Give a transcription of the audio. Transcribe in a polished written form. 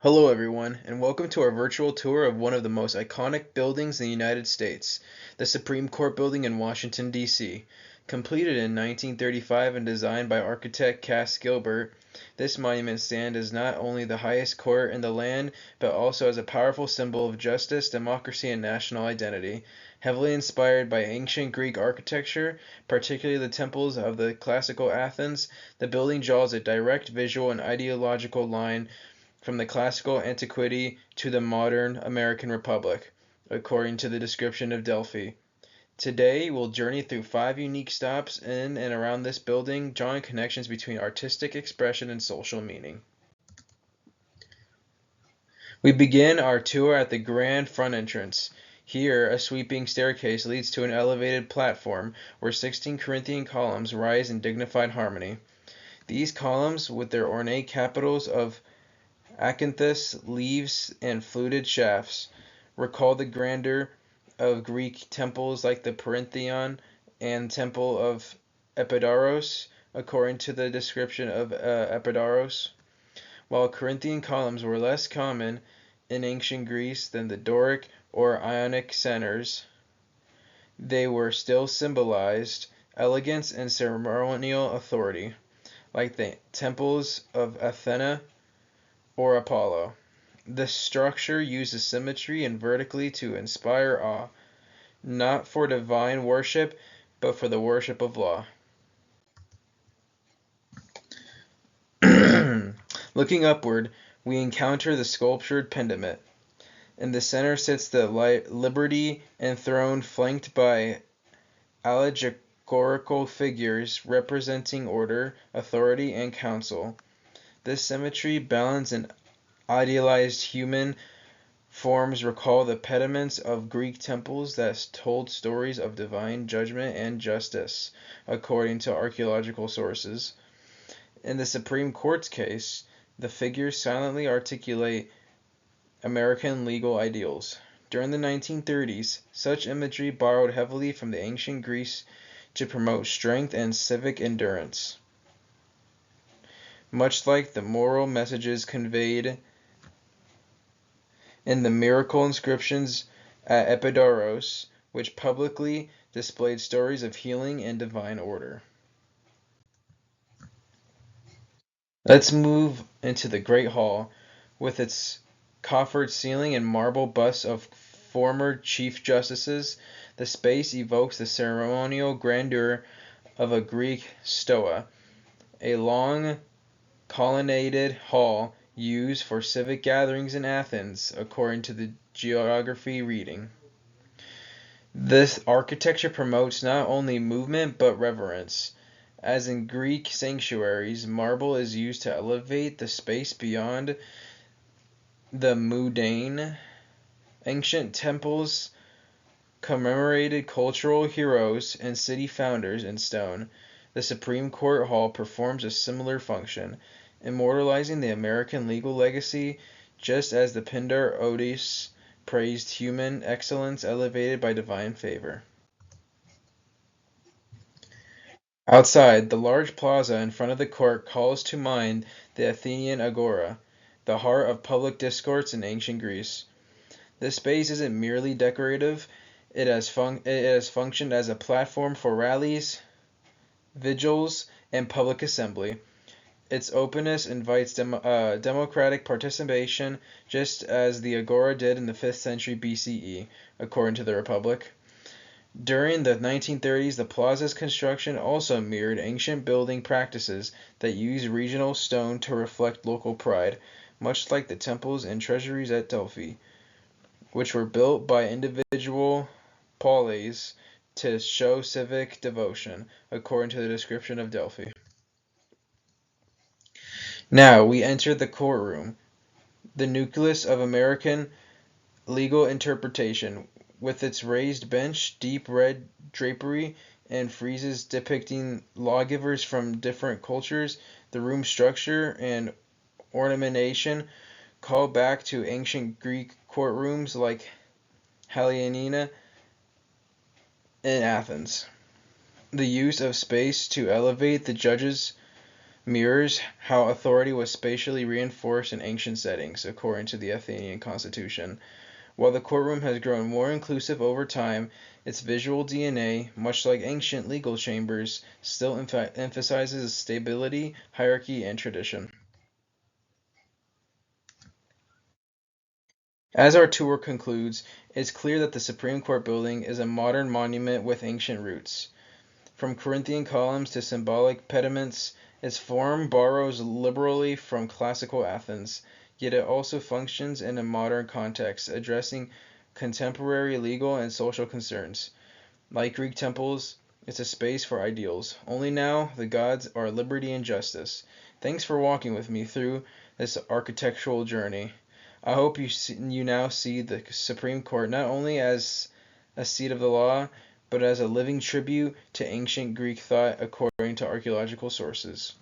Hello, everyone, and welcome to our virtual tour of one of the most iconic buildings in the United States, the Supreme Court Building in Washington, D.C. Completed in 1935 and designed by architect Cass Gilbert, this monument stands as not only the highest court in the land, but also as a powerful symbol of justice, democracy, and national identity. Heavily inspired by ancient Greek architecture, particularly the temples of the classical Athens, the building draws a direct visual and ideological line from the classical antiquity to the modern American Republic, according to the description of Delphi. Today, we'll journey through 5 unique stops in and around this building, drawing connections between artistic expression and social meaning. We begin our tour at the grand front entrance. Here, a sweeping staircase leads to an elevated platform where 16 Corinthian columns rise in dignified harmony. These columns, with their ornate capitals of acanthus leaves and fluted shafts, recall the grandeur of Greek temples like the Parthenon and Temple of Epidaurus, according to the description of Epidaurus. While Corinthian columns were less common in ancient Greece than the Doric or Ionic centers, they were still symbolized elegance and ceremonial authority, like the temples of Athena or Apollo. The structure uses symmetry and vertically to inspire awe, not for divine worship, but for the worship of law. Looking upward, we encounter the sculptured pediment. In the center sits the Liberty enthroned, flanked by allegorical figures representing order, authority, and counsel. This symmetry, balance, and idealized human forms recall the pediments of Greek temples that told stories of divine judgment and justice, according to archaeological sources. In the Supreme Court's case, the figures silently articulate American legal ideals. During the 1930s, such imagery borrowed heavily from the ancient Greece to promote strength and civic endurance, much like the moral messages conveyed in the miracle inscriptions at Epidaurus, which publicly displayed stories of healing and divine order. Let's move into the Great Hall, with its coffered ceiling and marble busts of former Chief Justices. The space evokes the ceremonial grandeur of a Greek stoa, a long colonnaded hall used for civic gatherings in Athens, according to the geography reading. This architecture promotes not only movement but reverence. As in Greek sanctuaries, marble is used to elevate the space beyond the mundane. Ancient temples commemorated cultural heroes and city founders in stone. The Supreme Court Hall performs a similar function, immortalizing the American legal legacy, just as the Pindar Odes praised human excellence elevated by divine favor. Outside, the large plaza in front of the court calls to mind the Athenian Agora, the heart of public discourse in ancient Greece. This space isn't merely decorative, it has functioned as a platform for rallies, vigils, and public assembly. Its openness invites democratic participation, just as the Agora did in the 5th century BCE, according to the Republic. During the 1930s, the plaza's construction also mirrored ancient building practices that used regional stone to reflect local pride, much like the temples and treasuries at Delphi, which were built by individual polis to show civic devotion, according to the description of Delphi. Now we enter the courtroom, the nucleus of American legal interpretation, with its raised bench, deep red drapery, and friezes depicting lawgivers from different cultures. The room structure and ornamentation call back to ancient Greek courtrooms like Halianina in Athens. The use of space to elevate the judges mirrors how authority was spatially reinforced in ancient settings, according to the Athenian constitution. While the courtroom has grown more inclusive over time, its visual DNA, much like ancient legal chambers, still emphasizes stability, hierarchy, and tradition. As our tour concludes, it's clear that the Supreme Court building is a modern monument with ancient roots. From Corinthian columns to symbolic pediments, its form borrows liberally from classical Athens, yet it also functions in a modern context, addressing contemporary legal and social concerns. Like Greek temples, it's a space for ideals. Only now, the gods are liberty and justice. Thanks for walking with me through this architectural journey. I hope you now see the Supreme Court not only as a seat of the law, but as a living tribute to ancient Greek thought according to archaeological sources.